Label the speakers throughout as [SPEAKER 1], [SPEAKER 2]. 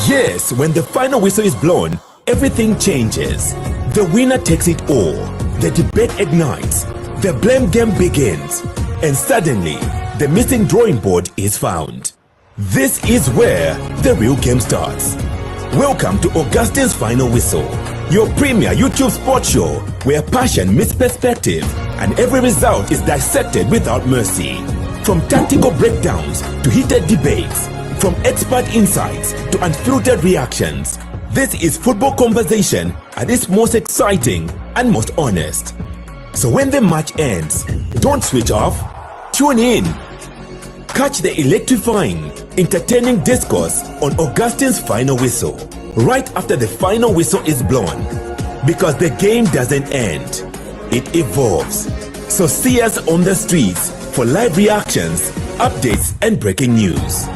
[SPEAKER 1] Yes, when the final whistle is blown, everything changes. The winner takes it all. The debate ignites. The blame game begins. And suddenly, the missing drawing board is found. This is where the real game starts. Welcome to Augustine's Final Whistle, your premier YouTube sports show where passion meets perspective and every result is dissected without mercy. From tactical breakdowns to heated debates, from expert insights to unfiltered reactions, this is football conversation at its most exciting and most honest. So when the match ends, don't switch off, tune in. Catch the electrifying, entertaining discourse on Augustine's Final Whistle, right after the final whistle is blown. Because the game doesn't end, it evolves. So see us on the streets for live reactions, updates and breaking news.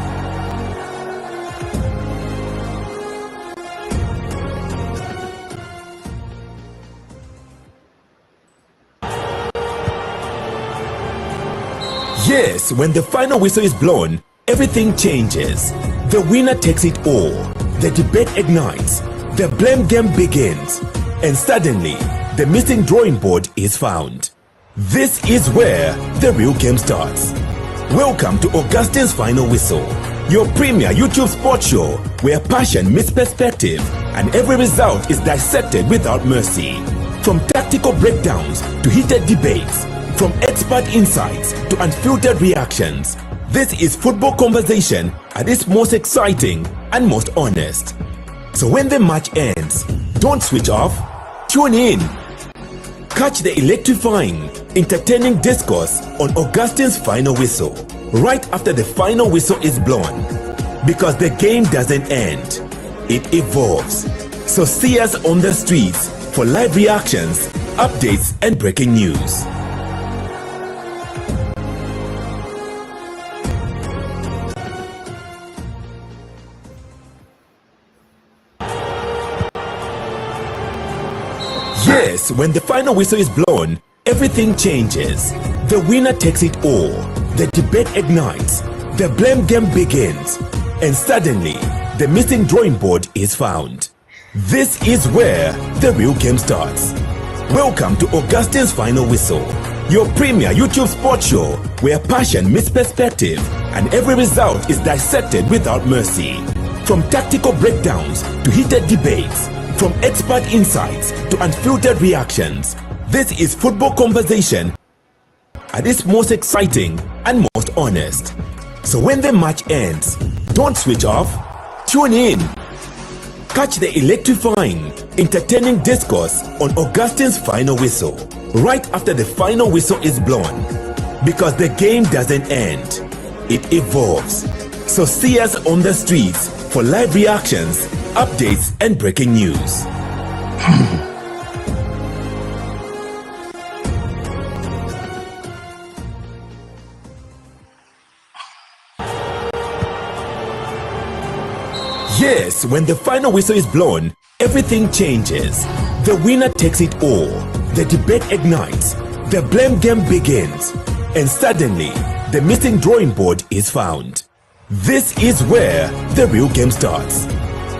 [SPEAKER 1] Yes, when the final whistle is blown, everything changes. The winner takes it all. The debate ignites. The blame game begins. And suddenly, the missing drawing board is found. This is where the real game starts. Welcome to Augustine's Final Whistle, your premier YouTube sports show where passion meets perspective and every result is dissected without mercy. From tactical breakdowns to heated debates, from expert insights to unfiltered reactions, this is football conversation at its most exciting and most honest. So when the match ends, don't switch off, tune in. Catch the electrifying, entertaining discourse on Augustine's Final Whistle, right after the final whistle is blown. Because the game doesn't end, it evolves. So see us on the streets for live reactions, updates and breaking news. Yes, when the final whistle is blown, everything changes. The winner takes it all. The debate ignites. The blame game begins. And suddenly, the missing drawing board is found. This is where the real game starts. Welcome to Augustine's Final Whistle, your premier YouTube sports show where passion meets perspective and every result is dissected without mercy. From tactical breakdowns to heated debates, from expert insights to unfiltered reactions, this is football conversation at its most exciting and most honest. So when the match ends, don't switch off, tune in. Catch the electrifying, entertaining discourse on Augustine's Final Whistle, right after the final whistle is blown. Because the game doesn't end, it evolves. So see us on the streets for live reactions, updates and breaking news. Yes, when the final whistle is blown, everything changes. The winner takes it all. The debate ignites. The blame game begins. And suddenly, the missing drawing board is found. This is where the real game starts.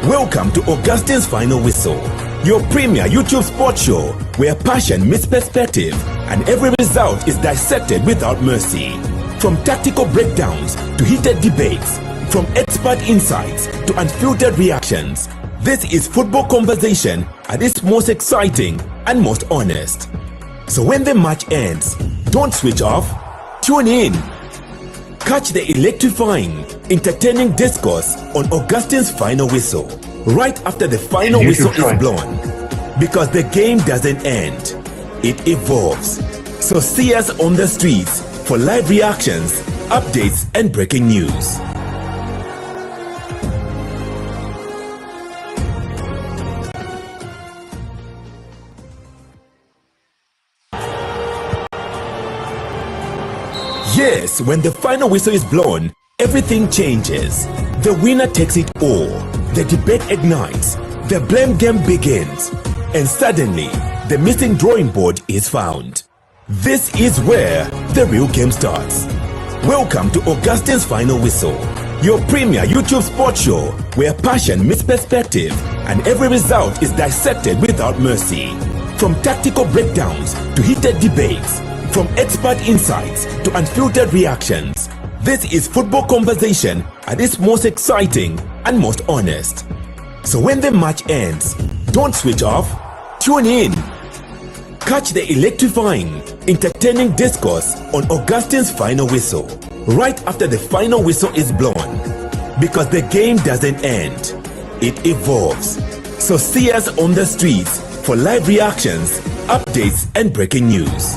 [SPEAKER 1] Welcome to Augustine's Final Whistle, your premier YouTube sports show where passion meets perspective and every result is dissected without mercy. From tactical breakdowns to heated debates, from expert insights to unfiltered reactions, this is football conversation at its most exciting and most honest. So when the match ends, don't switch off, tune in. Catch the electrifying, entertaining discourse on Augustine's Final Whistle, right after the final whistle is blown. Because the game doesn't end, it evolves. So see us on the streets for live reactions, updates and breaking news. Yes, when the final whistle is blown, everything changes. The winner takes it all. The debate ignites. The blame game begins. And suddenly, the missing drawing board is found. This is where the real game starts. Welcome to Augustine's Final Whistle, Your premier YouTube sports show where passion meets perspective and every result is dissected without mercy. From tactical breakdowns to heated debates, from expert insights to unfiltered reactions, this is football conversation at its most exciting and most honest. So when the match ends, don't switch off, tune in. Catch the electrifying, entertaining discourse on Augustine's final whistle, right after the final whistle is blown. Because the game doesn't end, it evolves. So see us on the streets for live reactions, updates, and breaking news.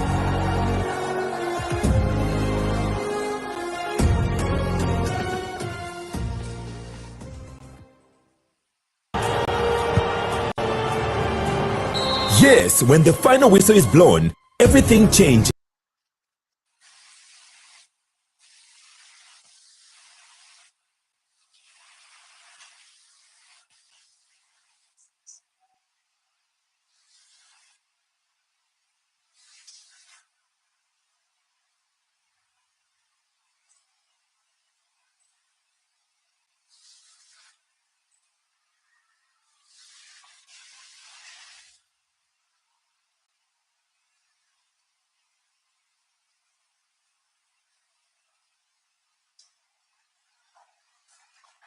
[SPEAKER 1] Yes, when the final whistle is blown, everything changes.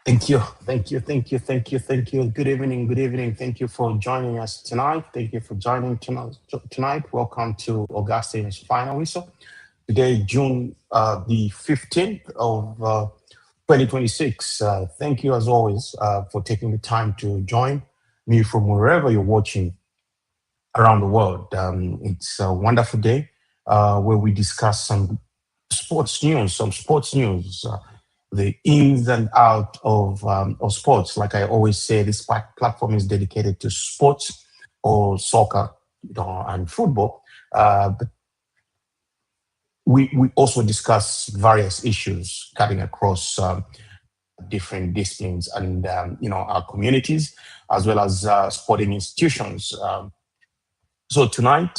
[SPEAKER 2] Thank you, thank you, thank you, thank you, thank you. Good evening, good evening. Thank you for joining us tonight. Thank you for joining tonight. Welcome to Augustine's Final Whistle. Today, June the 15th of 2026. Thank you, as always, for taking the time to join me from wherever you're watching around the world. It's a wonderful day where we discuss some sports news, the ins and out of sports. Like I always say, this platform is dedicated to sports or soccer, and football. But we also discuss various issues cutting across different disciplines and our communities as well as sporting institutions. So tonight,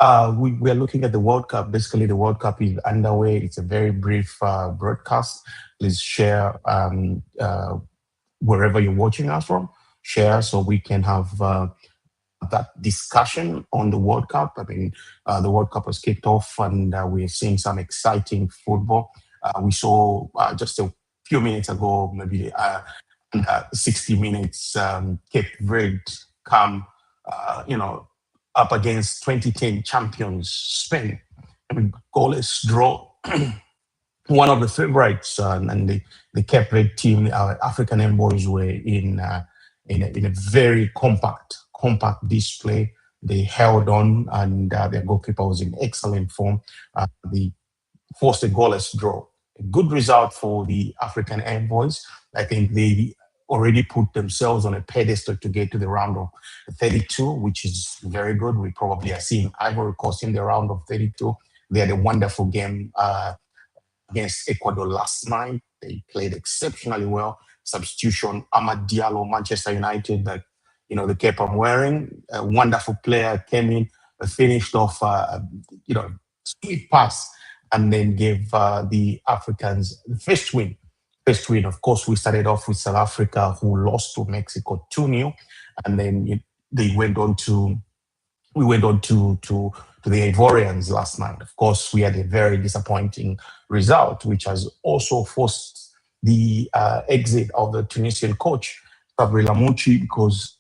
[SPEAKER 2] we are looking at the World Cup. Basically, the World Cup is underway. It's a very brief broadcast. Please share wherever you're watching us from. Share so we can have that discussion on the World Cup. I mean, the World Cup has kicked off, and we're seeing some exciting football. We saw just a few minutes ago, maybe 60 minutes, Cape Verde come, up against 2010 champions Spain. I mean, goalless draw. One of the favorites, and the Cape Red team, our African Envoys, were in a very compact display. They held on, and their goalkeeper was in excellent form. They forced a goalless draw. A good result for the African Envoys. I think they already put themselves on a pedestal to get to the round of 32, which is very good. We probably are seeing Ivory Coast in the round of 32. They had a wonderful game against Ecuador last night. They played exceptionally well. Substitution, Amad Diallo, Manchester United, the cape I'm wearing, a wonderful player, came in, finished off, sweet pass, and then gave the Africans the first win. First win, of course, we started off with South Africa, who lost to Mexico 2-0, and then they went on to we went on to the Ivorians last night. Of course, we had a very disappointing result, which has also forced the exit of the Tunisian coach, Sabri Lamouchi, because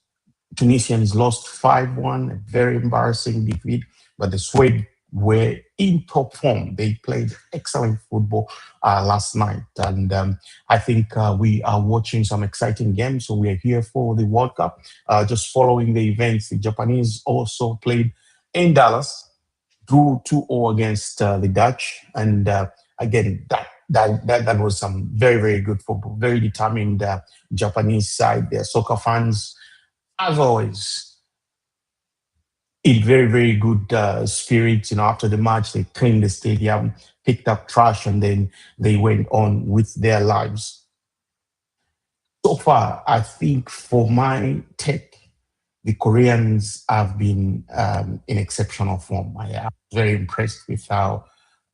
[SPEAKER 2] Tunisians lost 5-1, a very embarrassing defeat, but the Swede were in top form. They played excellent football last night. And I think we are watching some exciting games. So we are here for the World Cup. Just following the events, the Japanese also played in Dallas, drew 2-0 against the Dutch. And again, that was some very, very good football, very determined Japanese side. Their soccer fans, as always, in very, very good spirits. After the match, they cleaned the stadium, picked up trash, and then they went on with their lives. So far, I think for my take, the Koreans have been in exceptional form. I am very impressed with how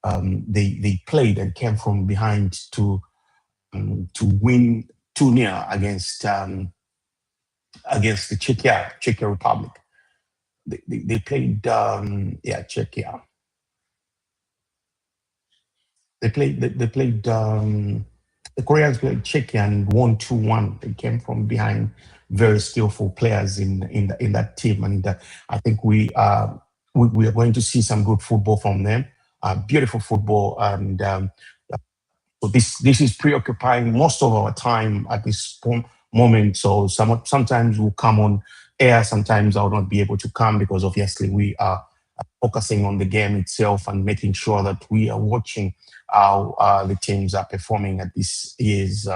[SPEAKER 2] they played and came from behind to to win 2-0 against the Czech Republic. They played Czechia. The Koreans played Czechia and won 2-1. They came from behind, very skillful players in that team, and I think we are going to see some good football from them. Beautiful football, and so this is preoccupying most of our time at this moment. So sometimes we'll come on air, sometimes I'll not be able to come because obviously we are focusing on the game itself and making sure that we are watching how the teams are performing at this year's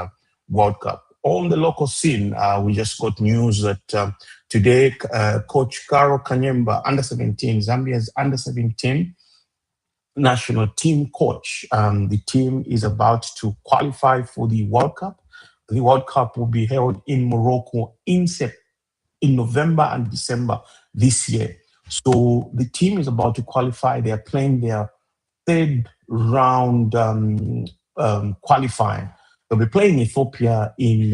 [SPEAKER 2] World Cup. On the local scene, we just got news that today, Coach Carol Kanyemba, Zambia's under 17 national team coach. The team is about to qualify for the World Cup. The World Cup will be held in Morocco in November and December this year. So the team is about to qualify. They are playing their third round qualifying. They'll be playing Ethiopia in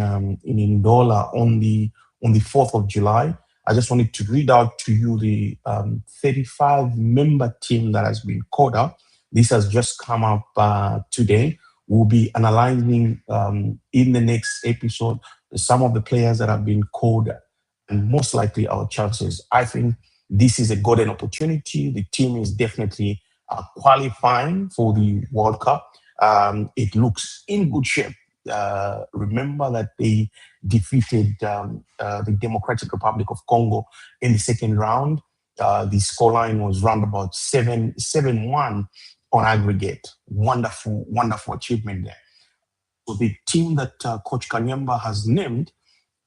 [SPEAKER 2] Ndola on the 4th of July. I just wanted to read out to you the 35-member team that has been called up. This has just come up today. We'll be analyzing in the next episode some of the players that have been called and most likely our chances. I think this is a golden opportunity. The team is definitely qualifying for the World Cup. It looks in good shape. Remember that they defeated the Democratic Republic of Congo in the second round. The scoreline was round about 7-1 on aggregate. Wonderful, wonderful achievement there. So the team that Coach Kanyemba has named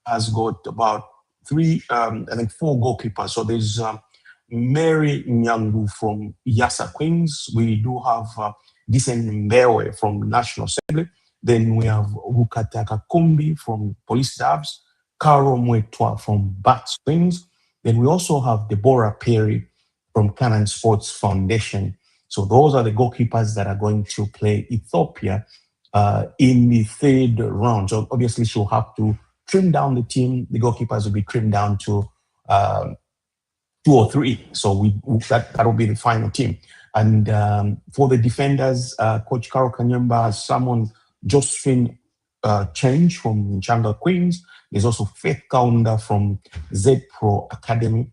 [SPEAKER 2] has got about four goalkeepers. So there's Mary Nyangu from Yasa Queens. We do have Disen Mbewe from National Assembly. Then we have Rukataka Kumbi from Police Staffs, Caro Mwetwa from Bats Queens. Then we also have Deborah Perry from Canaan Sports Foundation. So those are the goalkeepers that are going to play Ethiopia in the third round. So obviously she'll have to trim down the team. The goalkeepers will be trimmed down to 2 or 3. So that will be the final team. And for the defenders, Coach Carol Kanyemba has summoned Josephine Change from Changa Queens. There's also Faith Kaunda from Z Pro Academy.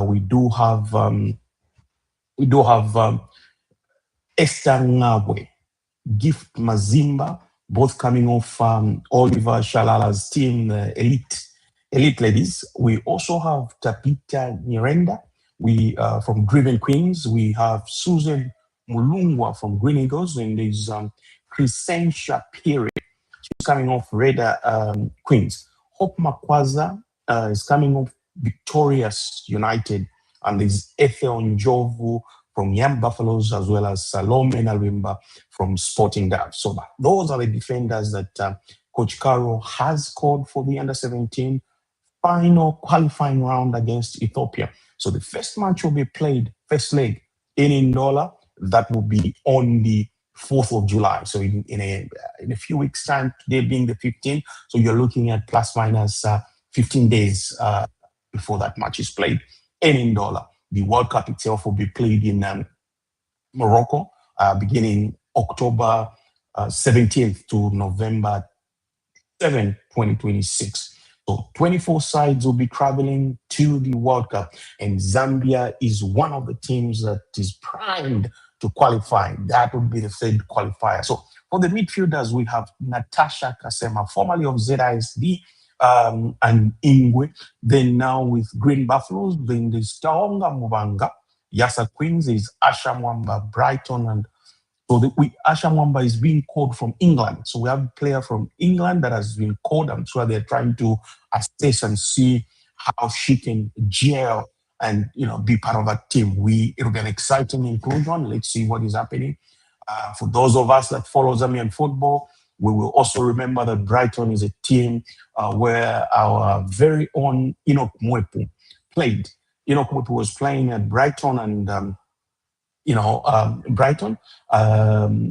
[SPEAKER 2] We do have Esther Ngabwe, Gift Mazimba, both coming off Oliver Shalala's team, elite ladies. We also have Tapita Nyirenda, from Driven Queens. We have Susan Mulungwa from Green Eagles, and there's Crescentia Piri. She's coming off Raider Queens. Hope Makwaza is coming off Victorious United, and there's Ethel Njovu from Yam Buffaloes, as well as Salome Nalwimba from Sporting Doves. So those are the defenders that Coach Caro has called for the under-17 final qualifying round against Ethiopia. So the first match will be played, first leg, in Ndola. That will be on the 4th of July. So in a few weeks' time, today being the 15th, so you're looking at plus minus 15 days before that match is played in Ndola. The World Cup itself will be played in Morocco, beginning October 17th to November 7, 2026. So 24 sides will be traveling to the World Cup, and Zambia is one of the teams that is primed to qualify. That would be the third qualifier. So for the midfielders, we have Natasha Kasema, formerly of ZISD, and Ingwe. Then now with Green Buffaloes, then there's Taonga Mubanga, Yasa Queens, is Asha Mwamba, Brighton, and so Asha Mwamba is being called from England. So we have a player from England that has been called. I'm sure they're trying to assess and see how she can gel and be part of that team. It'll be an exciting inclusion. Let's see what is happening. For those of us that follow Zambian football, we will also remember that Brighton is a team where our very own Enoch Mwepu played. Enoch Mwepu was playing at Brighton and Brighton.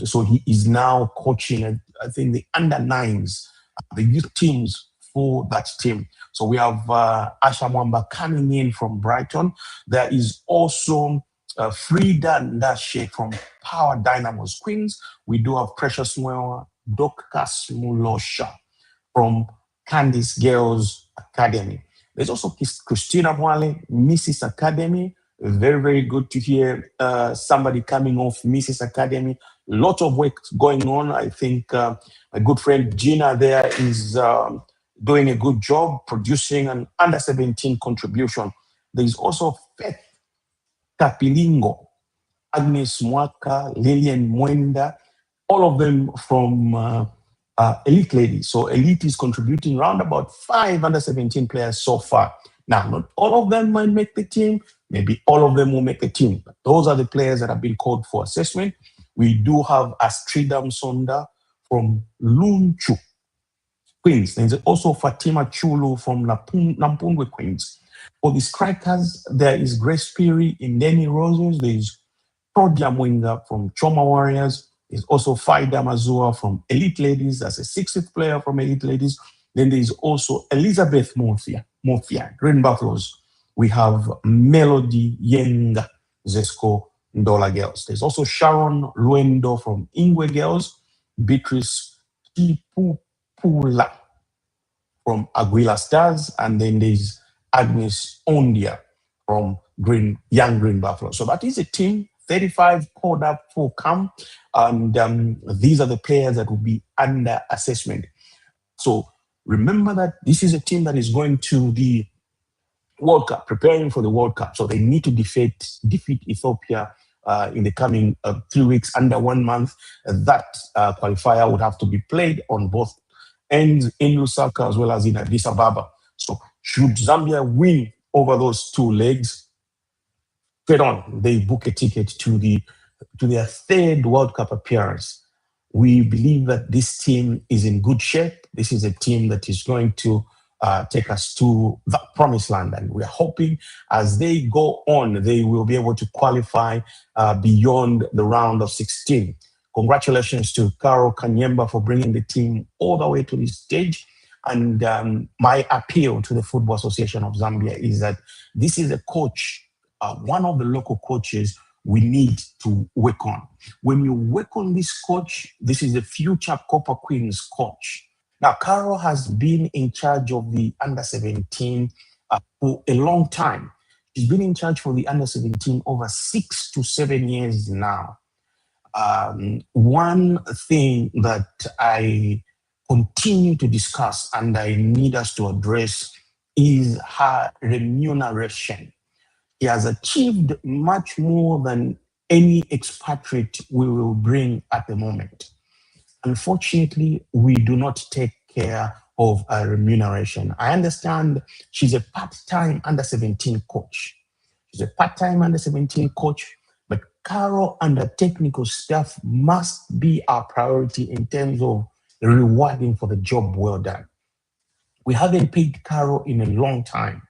[SPEAKER 2] So he is now coaching I think, the under nines, the youth teams for that team. So we have Asha Mwamba coming in from Brighton. There is also Frida Ndashe from Power Dynamos Queens. We do have Precious Mwewa, Dorcas Mulosha from Candice Girls Academy. There's also Christina Mwale, Mrs. Academy. Very, very good to hear somebody coming off Mrs. Academy. Lot of work going on. I think my good friend Gina there is doing a good job producing an under 17 contribution. There's also Faith Kapilingo, Agnes Mwaka, Lillian Mwenda, all of them from Elite Ladies. So Elite is contributing around about 5 under 17 players so far. Now, not all of them might make the team. Maybe all of them will make the team. But those are the players that have been called for assessment. We do have Astrida Msonda from Lunchu Queens. There's also Fatima Chulu from Nampungwe Queens. For the strikers, there is Grace Piri in Denny Roses. There's Prodia Mwinga from Choma Warriors. There's also Faida Mazua from Elite Ladies. That's a 60th player from Elite Ladies. Then there's also Elizabeth Morfia, Green Buffaloes. We have Melody Yenga, Zesco Ndola Girls. There's also Sharon Luendo from Ingwe Girls, Beatrice Tipupula from Aguila Stars, and then there's Agnes Ondia from Young Green Buffalo. So that is a team, 35 called up for camp, and these are the players that will be under assessment. So remember that this is a team that is going to the World Cup, preparing for the World Cup. So they need to defeat Ethiopia in the coming 3 weeks, under 1 month. That qualifier would have to be played on both ends in Lusaka as well as in Addis Ababa. So should Zambia win over those 2 legs, straight on, they book a ticket to their 3rd World Cup appearance. We believe that this team is in good shape. This is a team that is going to take us to the promised land. And we're hoping as they go on, they will be able to qualify beyond the round of 16. Congratulations to Carol Kanyemba for bringing the team all the way to this stage. And my appeal to the Football Association of Zambia is that this is a coach, one of the local coaches we need to work on. When you work on this coach, this is the future Copper Queens coach. Now, Carol has been in charge of the under 17 for a long time. She's been in charge for the under 17 over 6 to 7 years now. One thing that I continue to discuss and I need us to address is her remuneration. He has achieved much more than any expatriate we will bring at the moment. Unfortunately, we do not take care of her remuneration. I understand she's a part-time under 17 coach. She's a part-time under 17 coach, but Carol and her technical staff must be our priority in terms of rewarding for the job well done. We haven't paid Carol in a long time.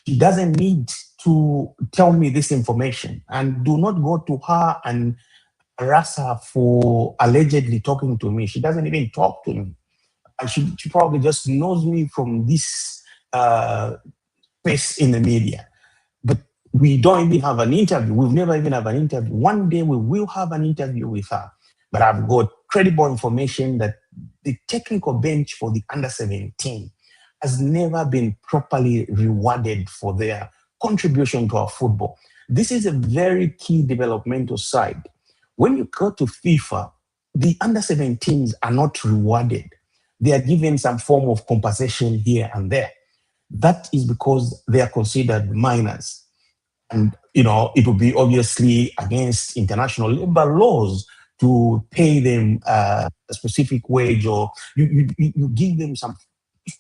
[SPEAKER 2] She doesn't need to tell me this information, and do not go to her and harass her for allegedly talking to me. She doesn't even talk to me. And she probably just knows me from this space in the media. But we don't even have an interview. We've never even had an interview. One day we will have an interview with her. But I've got credible information that the technical bench for the under 17 has never been properly rewarded for their contribution to our football. This is a very key developmental side. When you go to FIFA, the under 17s are not rewarded. They are given some form of compensation here and there. That is because they are considered minors. And, it would be obviously against international labor laws to pay them a specific wage, or you give them some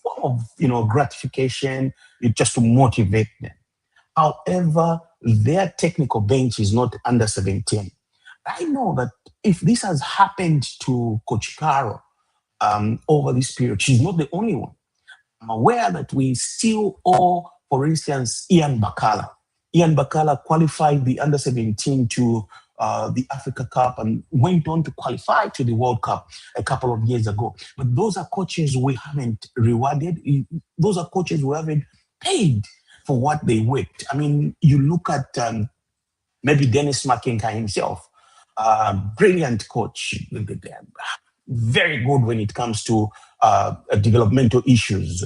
[SPEAKER 2] form of, gratification just to motivate them. However, their technical bench is not under 17. I know that if this has happened to Coach Caro over this period, she's not the only one. I'm aware that we still owe, for instance, Ian Bakala. Ian Bakala qualified the under 17 to the Africa Cup and went on to qualify to the World Cup a couple of years ago. But those are coaches we haven't rewarded. Those are coaches we haven't paid for what they worked. I mean, you look at maybe Dennis McKenka himself, brilliant coach, very good when it comes to developmental issues.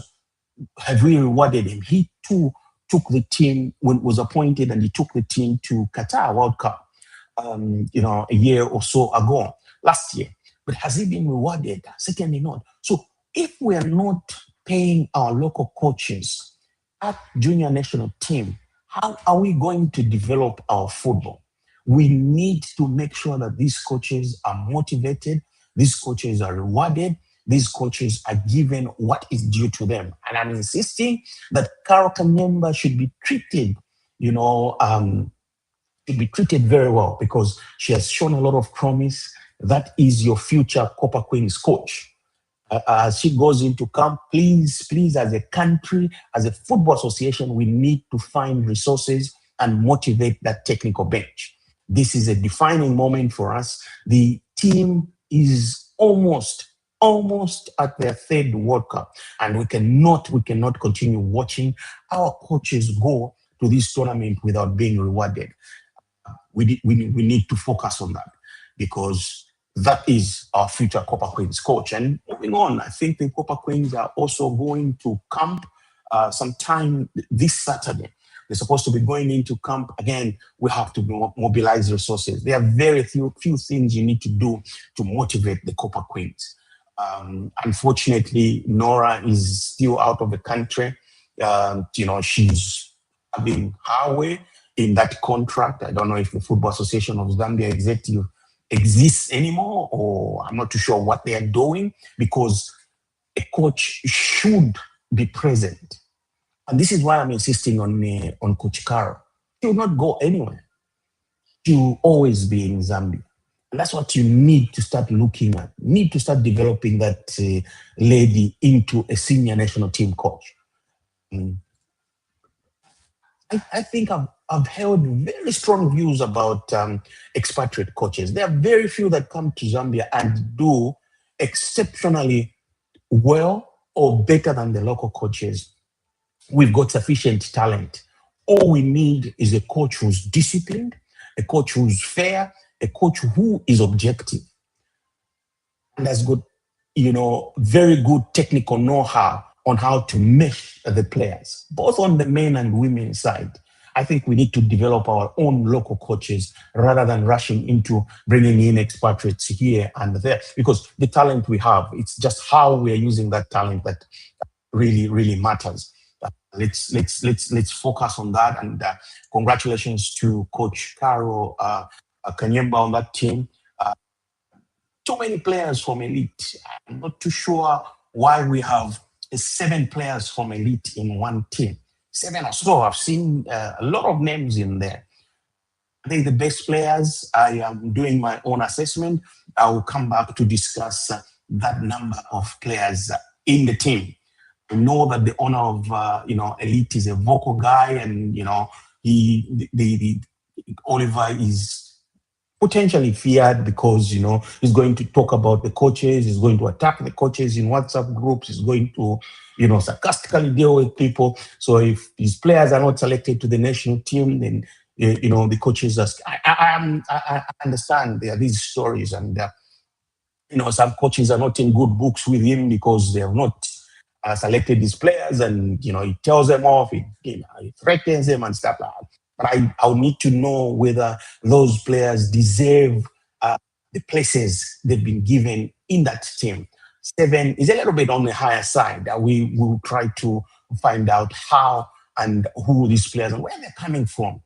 [SPEAKER 2] Have we rewarded him? He too took the team when was appointed, and he took the team to Qatar World Cup, a year or so ago, last year. But has he been rewarded? Certainly not. So if we are not paying our local coaches at junior national team, how are we going to develop our football? We need to make sure that these coaches are motivated, these coaches are rewarded, these coaches are given what is due to them. And I'm insisting that Carol Kanyemba should be treated, should be treated very well, because she has shown a lot of promise. That is your future Copper Queens coach. As she goes into camp, please, as a country, as a football association, we need to find resources and motivate that technical bench. This is a defining moment for us. The team is almost at their third World Cup, and we cannot continue watching our coaches go to this tournament without being rewarded. We need to focus on that, because that is our future Copper Queens coach. And moving on, I think the Copper Queens are also going to camp sometime this Saturday. They're supposed to be going into camp. Again, we have to mobilize resources. There are very few things you need to do to motivate the Copper Queens. Unfortunately, Nora is still out of the country. She's having her way in that contract. I don't know if the Football Association of Zambia executive exists anymore, or I'm not too sure what they are doing, because a coach should be present. And this is why I'm insisting on Coach Caro. She will not go anywhere. She will always be in Zambia. And that's what you need to start looking at. You need to start developing that lady into a senior national team coach. I think I've held very strong views about expatriate coaches. There are very few that come to Zambia and do exceptionally well or better than the local coaches. We've got sufficient talent. All we need is a coach who's disciplined, a coach who's fair, a coach who is objective, and has got, very good technical know-how on how to mesh the players, both on the men and women side. I think we need to develop our own local coaches rather than rushing into bringing in expatriates here and there, because the talent we have, it's just how we are using that talent that really, really matters. Let's focus on that. And congratulations to Coach Caro Kanyemba on that team. Too many players from elite. I'm not too sure why we have 7 players from elite in one team. 7 or so. I've seen a lot of names in there. Are they the best players? I am doing my own assessment. I will come back to discuss that number of players in the team. I know that the owner of elite is a vocal guy, and Oliver is potentially feared because he's going to talk about the coaches, he's going to attack the coaches in WhatsApp groups, he's going to sarcastically deal with people. So if his players are not selected to the national team, then the coaches are. I understand there are these stories, and some coaches are not in good books with him because they have not selected his players, and he tells them off, he threatens them and stuff like that. But I'll need to know whether those players deserve the places they've been given in that team. 7 is a little bit on the higher side. We will try to find out how and who these players and where they're coming from.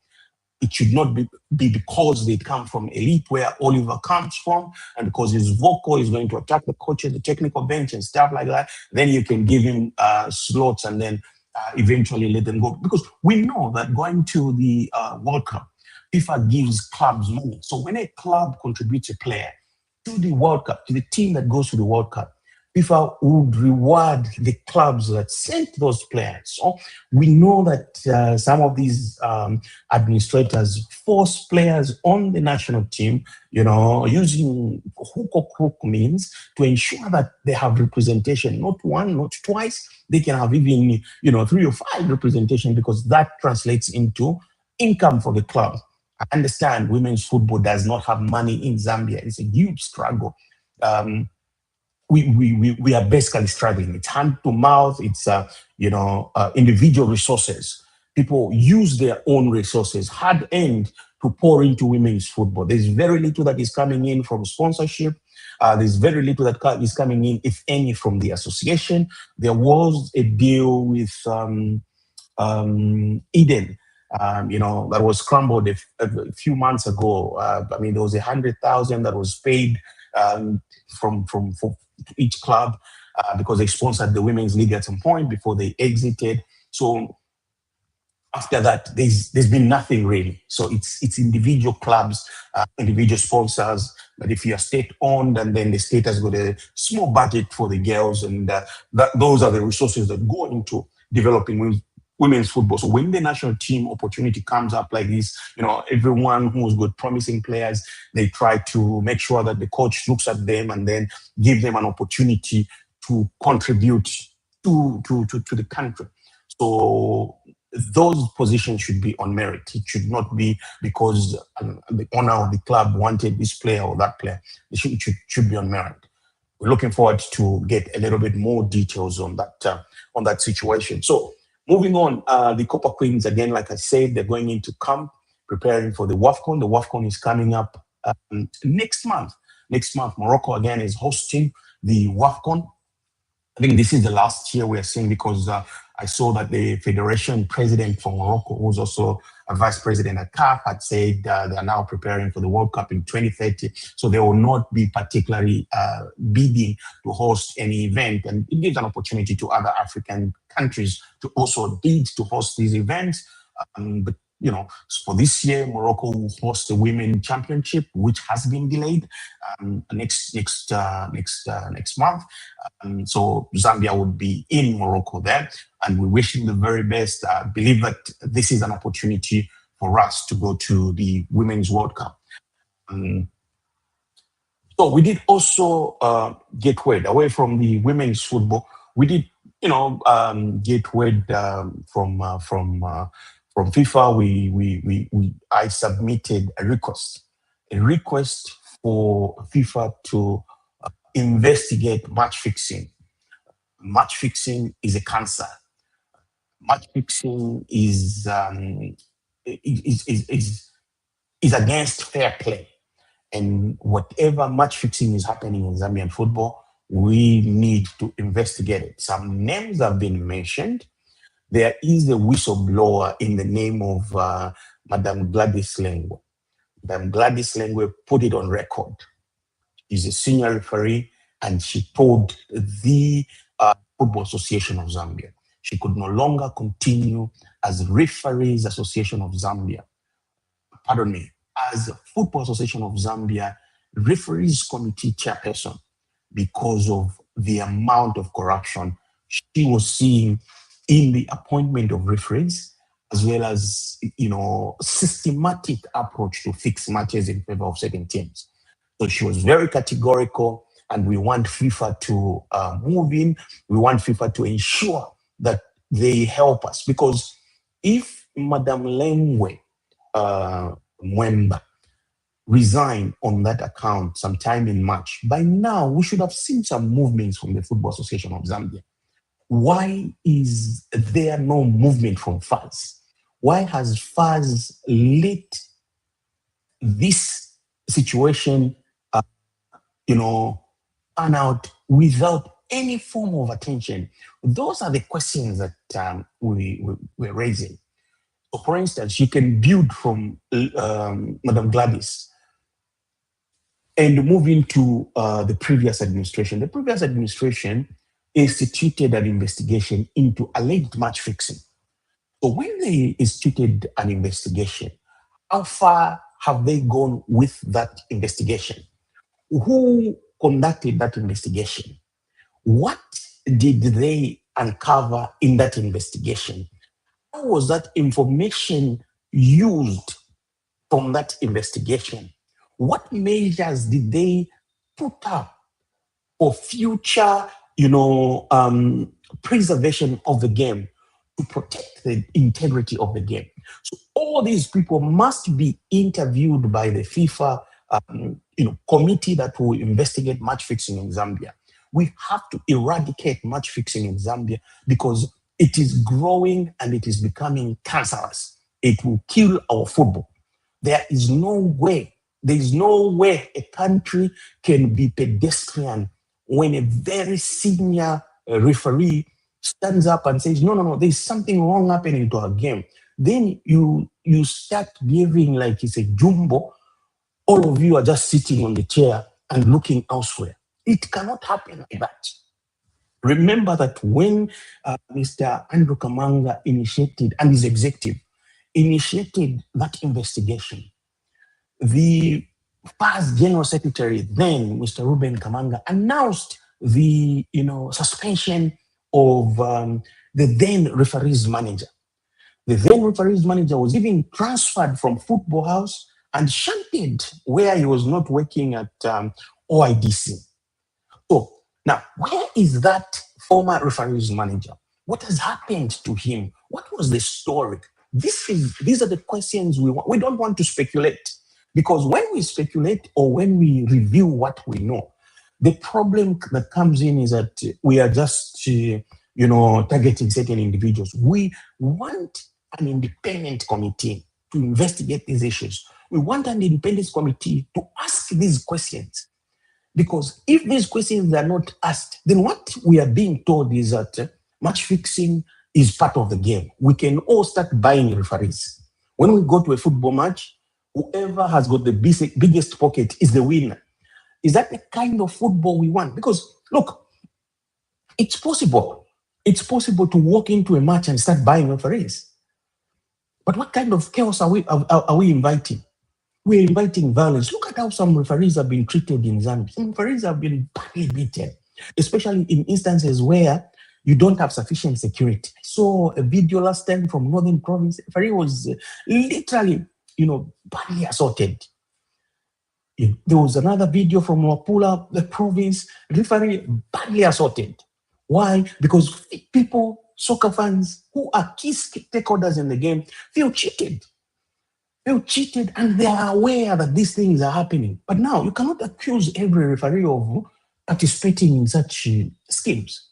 [SPEAKER 2] It should not be because they come from elite, where Oliver comes from, and because he's vocal, he's going to attack the coaches, the technical bench, and stuff like that. Then you can give him slots and then eventually let them go. Because we know that going to the World Cup, FIFA gives clubs money. So when a club contributes a player to the World Cup, to the team that goes to the World Cup, FIFA would reward the clubs that sent those players. So we know that some of these administrators force players on the national team, using hook or crook means to ensure that they have representation, not one, not twice. They can have even, 3 or 5 representation, because that translates into income for the club. I understand women's football does not have money in Zambia. It's a huge struggle. Um, we are basically struggling. It's hand to mouth. It's individual resources. People use their own resources, hard earned, to pour into women's football. There's very little that is coming in from sponsorship. There's very little that is coming in, if any, from the association. There was a deal with Eden, that was scrambled a few months ago. There was 100,000 that was paid from for each club because they sponsored the women's league at some point before they exited. So after that, there's been nothing really. So it's individual clubs, individual sponsors. But if you're state owned, and then the state has got a small budget for the girls, and those are the resources that go into developing women's football. So when the national team opportunity comes up like this, everyone who's got promising players, they try to make sure that the coach looks at them and then give them an opportunity to contribute to the country. So those positions should be on merit. It should not be because the owner of the club wanted this player or that player. It should be on merit. We're looking forward to get a little bit more details on that situation. So moving on, the Copper Queens, again, like I said, they're going into camp, preparing for the WAFCON. The WAFCON is coming up next month. Next month, Morocco again is hosting the WAFCON. I think this is the last year we're seeing, because I saw that the federation president from Morocco, who's also a vice president at CAF, had said they are now preparing for the World Cup in 2030. So they will not be particularly bidding to host any event. And it gives an opportunity to other African countries to also bid to host these events. But for this year, Morocco will host the Women Championship, which has been delayed next month. So Zambia would be in Morocco there, and we wish them the very best. I believe that this is an opportunity for us to go to the Women's World Cup. So we did also get word away from the women's football. We did, get word from FIFA. I submitted a request for FIFA to investigate match fixing. Match fixing is a cancer. Match fixing is against fair play. And whatever match fixing is happening in Zambian football, we need to investigate it. Some names have been mentioned. There is a whistleblower in the name of Madame Gladys Lengwe. Madame Gladys Lengwe put it on record. She's a senior referee, and she told the Football Association of Zambia she could no longer continue as Referees Association of Zambia. Pardon me, as Football Association of Zambia Referees Committee chairperson, because of the amount of corruption she was seeing in the appointment of referees, as well as systematic approach to fix matches in favor of certain teams. So she was very categorical, and we want FIFA to move in. We want FIFA to ensure that they help us, because if Madame Lengwe Mwemba resigned on that account sometime in March, by now we should have seen some movements from the Football Association of Zambia. Why is there no movement from FAS? Why has FAS let this situation, pan out without any form of attention? Those are the questions that we're raising. So, for instance, you can build from Madame Gladys and move into the previous administration. The previous administration instituted an investigation into alleged match fixing. So when they instituted an investigation, how far have they gone with that investigation? Who conducted that investigation? What did they uncover in that investigation? How was that information used from that investigation? What measures did they put up for future, preservation of the game to protect the integrity of the game? So all these people must be interviewed by the FIFA, committee that will investigate match fixing in Zambia. We have to eradicate match fixing in Zambia because it is growing and it is becoming cancerous. It will kill our football. There is no way a country can be pedestrian when a very senior referee stands up and says, no, there's something wrong happening to our game. Then you start behaving like it's a jumbo. All of you are just sitting on the chair and looking elsewhere. It cannot happen like that. Remember that when Mr. Andrew Kamanga initiated, and his executive, initiated that investigation, the past General Secretary, then Mr. Ruben Kamanga, announced the suspension of the then referees manager. The then referees manager was even transferred from Football House and shunted where he was not working at OIDC. So now, where is that former referees manager? What has happened to him? What was the story? These are the questions we want. We don't want to speculate, because when we speculate or when we review what we know, the problem that comes in is that we are just targeting certain individuals. We want an independent committee to investigate these issues. We want an independent committee to ask these questions. Because if these questions are not asked, then what we are being told is that match fixing is part of the game. We can all start buying referees. When we go to a football match, whoever has got the biggest pocket is the winner. Is that the kind of football we want? Because look, it's possible. It's possible to walk into a match and start buying referees. But what kind of chaos are we inviting? We're inviting violence. Look at how some referees have been treated in Zambia. Some referees have been badly beaten, especially in instances where you don't have sufficient security. I saw a video last time from Northern Province. The referee was literally, badly assaulted. There was another video from Wapula, the province, referee badly assaulted. Why? Because people, soccer fans, who are key stakeholders in the game, feel cheated. And they are aware that these things are happening. But now you cannot accuse every referee of participating in such schemes.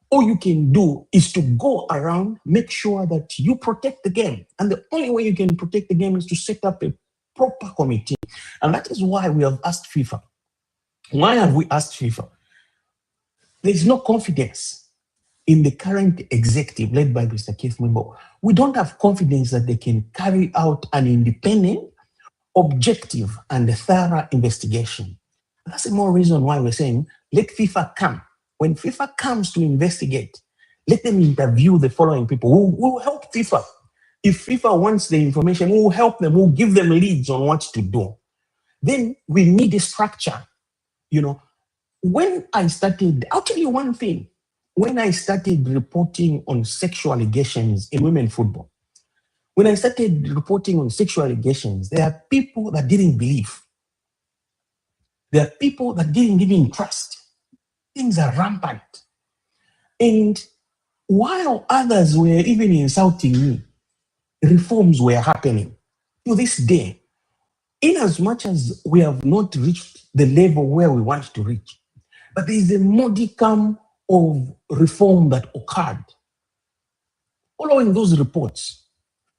[SPEAKER 2] All you can do is to go around, make sure that you protect the game. And the only way you can protect the game is to set up a proper committee. And that is why we have asked FIFA. Why have we asked FIFA? There is no confidence in the current executive led by Mr. Keith Mwimbo. We don't have confidence that they can carry out an independent, objective, and thorough investigation. That's the more reason why we're saying, let FIFA come. When FIFA comes to investigate, let them interview the following people who will help FIFA. If FIFA wants the information, we'll help them, we'll give them leads on what to do. Then we need a structure. When I started, I'll tell you one thing. When I started reporting on sexual allegations in women's football, when I started reporting on sexual allegations, there are people that didn't believe. There are people that didn't even trust. Things are rampant. And while others were even insulting me, reforms were happening. To this day, in as much as we have not reached the level where we want to reach, but there is a modicum of reform that occurred. Following those reports,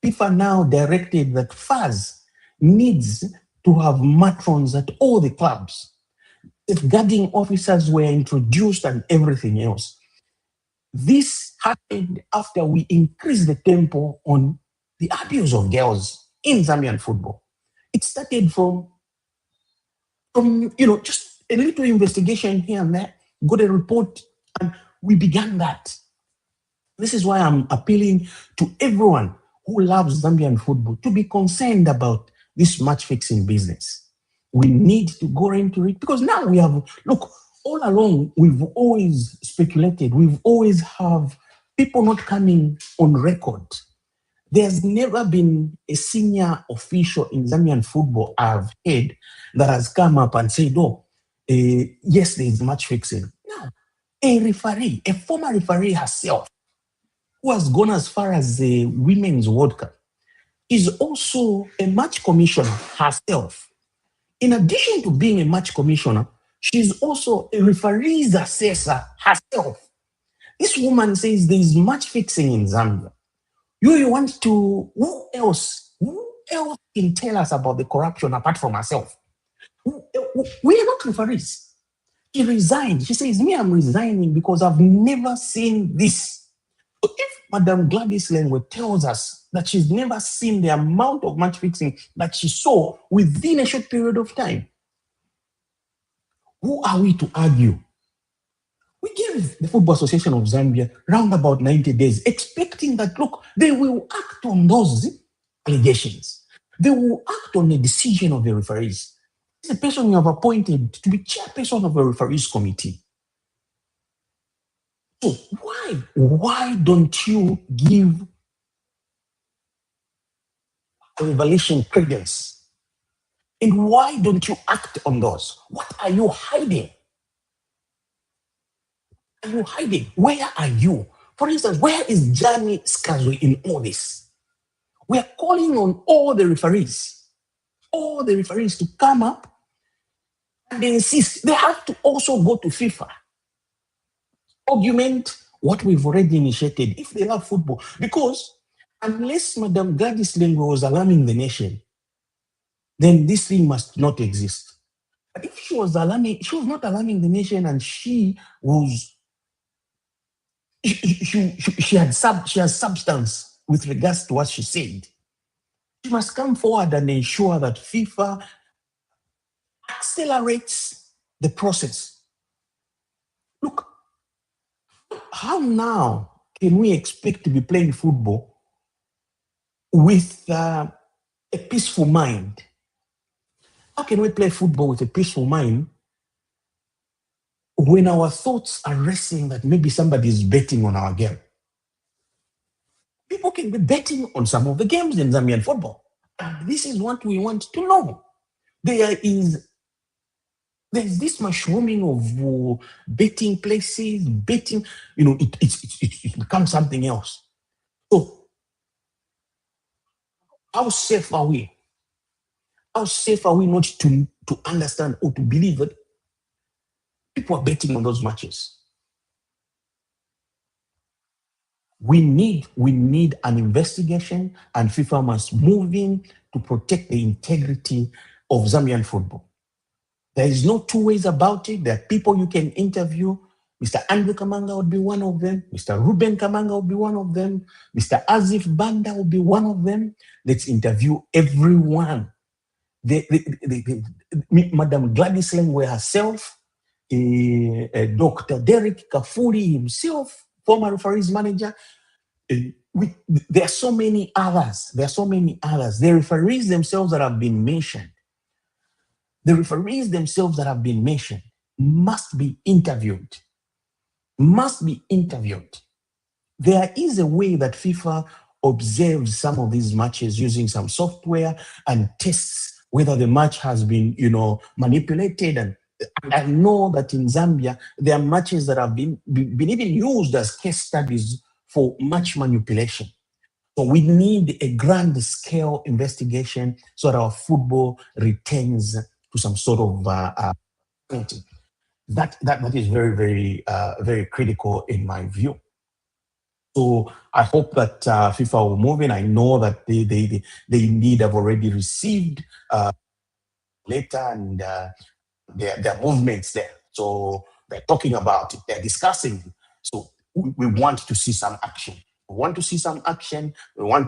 [SPEAKER 2] FIFA now directed that FAS needs to have matrons at all the clubs. Safeguarding officers were introduced and everything else. This happened after we increased the tempo on the abuse of girls in Zambian football. It started from just a little investigation here and there, got a report, and we began that. This is why I'm appealing to everyone who loves Zambian football to be concerned about this match fixing business. We need to go into it because now we have, look, all along, we've always speculated, we've always have people not coming on record. There's never been a senior official in Zambian football I've heard that has come up and said, oh, yes, there is match fixing. No, a referee, a former referee herself, who has gone as far as the Women's World Cup, is also a match commissioner herself. In addition to being a match commissioner, she's also a referee's assessor herself. This woman says there is match fixing in Zambia. You want to, who else? Who else can tell us about the corruption apart from herself? We are not referees. She resigned. She says, me, I'm resigning because I've never seen this. So if Madam Gladys Lengwe tells us that she's never seen the amount of match fixing that she saw within a short period of time, who are we to argue? We gave the Football Association of Zambia round about 90 days, expecting that, look, they will act on those allegations. They will act on the decision of the referees. The person you have appointed to be chairperson of a referees committee. So why don't you give a revelation credence? And why don't you act on those? What are you hiding? Are you hiding? Where are you? For instance, where is Johnny Skazwe in all this? We are calling on all the referees to come up and they insist. They have to also go to FIFA. Augment what we've already initiated if they love football. Because unless Madam Gladys Lengwe was alarming the nation, then this thing must not exist. But if she was not alarming the nation, and she has substance with regards to what she said, she must come forward and ensure that FIFA accelerates the process. Look, how now can we expect to be playing football with a peaceful mind? How can we play football with a peaceful mind when our thoughts are racing that maybe somebody is betting on our game? People can be betting on some of the games in Zambian football. And this is what we want to know. There's this mushrooming of betting places, betting, it becomes something else. So, how safe are we? How safe are we not to understand or to believe that people are betting on those matches? We need an investigation, and FIFA must move in to protect the integrity of Zambian football. There is no two ways about it. There are people you can interview. Mr. Andrew Kamanga would be one of them. Mr. Ruben Kamanga would be one of them. Mr. Azif Banda would be one of them. Let's interview everyone. Madam Gladys Lengwe herself, Dr. Derek Kafuri himself, former referees manager. There are so many others. The referees themselves that have been mentioned. Must be interviewed. There is a way that FIFA observes some of these matches using some software and tests whether the match has been, manipulated. And I know that in Zambia, there are matches that have been even used as case studies for match manipulation. So we need a grand scale investigation so that our football returns to some sort of quality. That is very, very, very critical in my view. So I hope that FIFA will move in. I know that they indeed have already received letter and their movements there. So they're talking about it. They're discussing it. So we want to see some action. We want to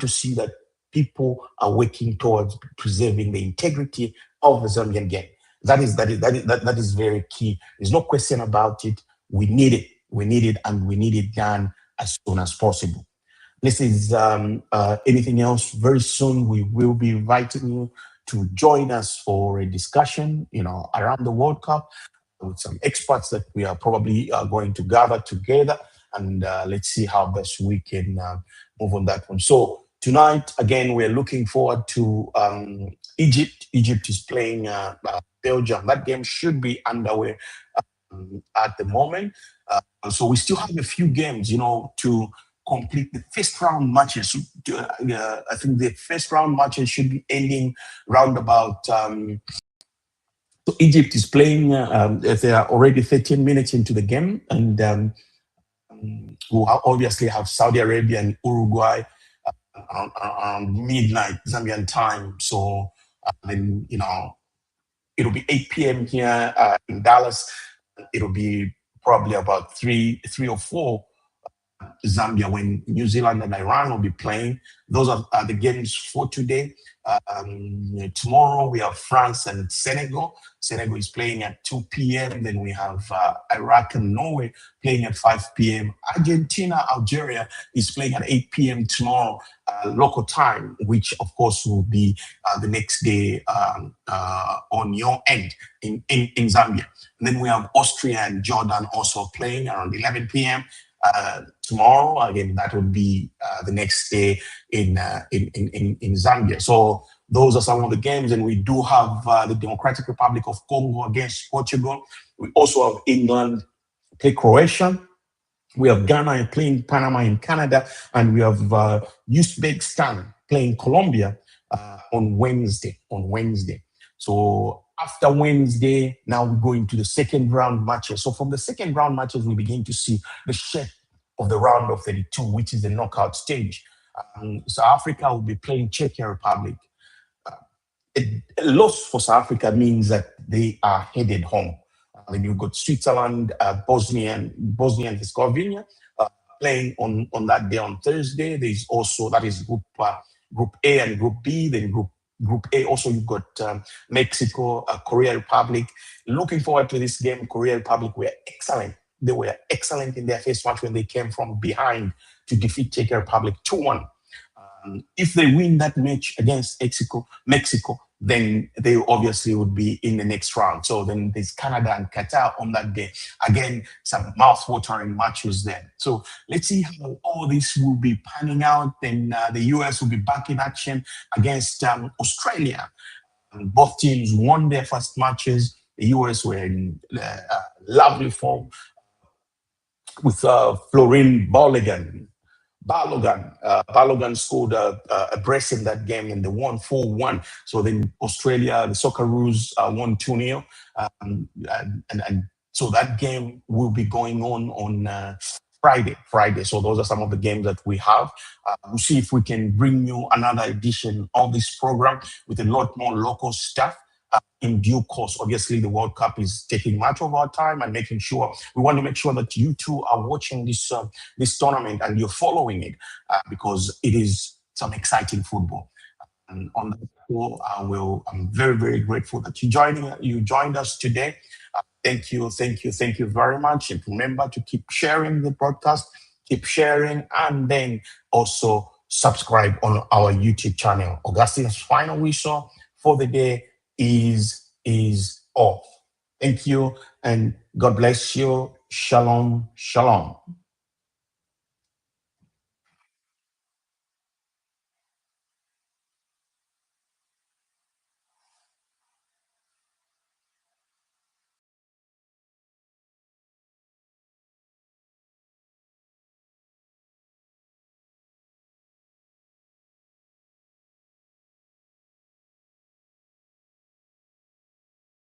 [SPEAKER 2] see that people are working towards preserving the integrity of the Zambian game. That is very key. There's no question about it. We need it, and we need it done as soon as possible. This is anything else. Very soon we will be inviting you to join us for a discussion, around the World Cup. with some experts that we are probably going to gather together, and let's see how best we can move on that one. So tonight, again, we're looking forward to Egypt. Egypt is playing Belgium. That game should be underway at the moment. So we still have a few games, to complete the first round matches. I think the first round matches should be ending round about. So Egypt is playing. They are already 13 minutes into the game, and we'll obviously have Saudi Arabia and Uruguay around midnight Zambian time. So then it'll be 8 p.m. here in Dallas. It'll be probably about three or four Zambia when New Zealand and Iran will be playing. Those are the games for today. Tomorrow we have France and Senegal. Senegal is playing at 2 p.m. Then we have Iraq and Norway playing at 5 p.m. Argentina, Algeria is playing at 8 p.m. tomorrow, local time, which of course will be the next day on your end in Zambia. And then we have Austria and Jordan also playing around 11 p.m. Tomorrow. Again, that would be the next day in Zambia. So those are some of the games, and we do have the Democratic Republic of Congo against Portugal. We also have England play Croatia. We have Ghana playing Panama in Canada, and we have Uzbekistan playing Colombia on Wednesday. So after Wednesday, now we go into the second round matches. So from the second round matches, we begin to see the shape of the round of 32, which is the knockout stage. South Africa will be playing Czech Republic. A loss for South Africa means that they are headed home. Then you've got Switzerland, Bosnia and Herzegovina playing on that day on Thursday. There's also, that is Group A and Group B. Then Group A, also you've got Mexico, Korea Republic. Looking forward to this game. Korea Republic were excellent. They were excellent in their first match when they came from behind to defeat Czech Republic 2-1. If they win that match against Mexico, then they obviously would be in the next round. So then there's Canada and Qatar on that day. Again, some mouth-watering matches there. So let's see how all this will be panning out. Then the US will be back in action against Australia. Both teams won their first matches. The US were in lovely form with Florine Balogun scored a brace in that game, and they won 4-1. So then Australia, the Socceroos, won 2-0. And so that game will be going on Friday. So those are some of the games that we have. We'll see if we can bring you another edition of this program with a lot more local stuff. In due course. Obviously, the World Cup is taking much of our time and we want to make sure that you too are watching this tournament and you're following it because it is some exciting football. And on that score, I'm very, very grateful that you joined us today. Thank you very much. And remember to keep sharing the broadcast, keep sharing, and then also subscribe on our YouTube channel. Augustine's final whistle for the day is off. Thank you, and God bless you. Shalom, shalom.